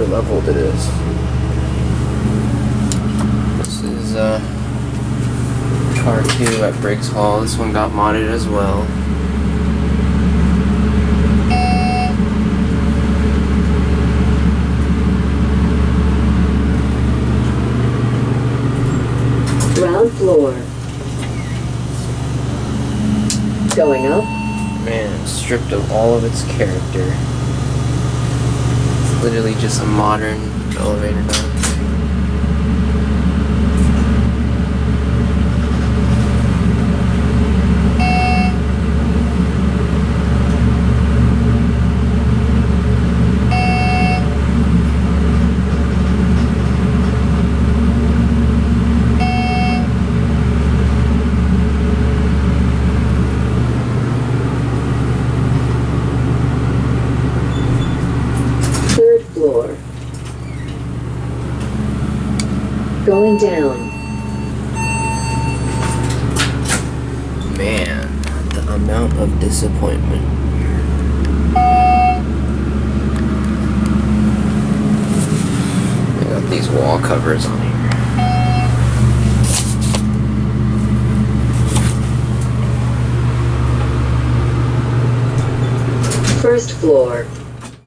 better leveled it is. This is car 2 at Briggs Hall. This one got modded as well. Ground floor. Going up. Man, it's stripped of all of its character. It's literally just a modern elevator now. Going down. Man, the amount of disappointment. I got these wall covers on here. First floor.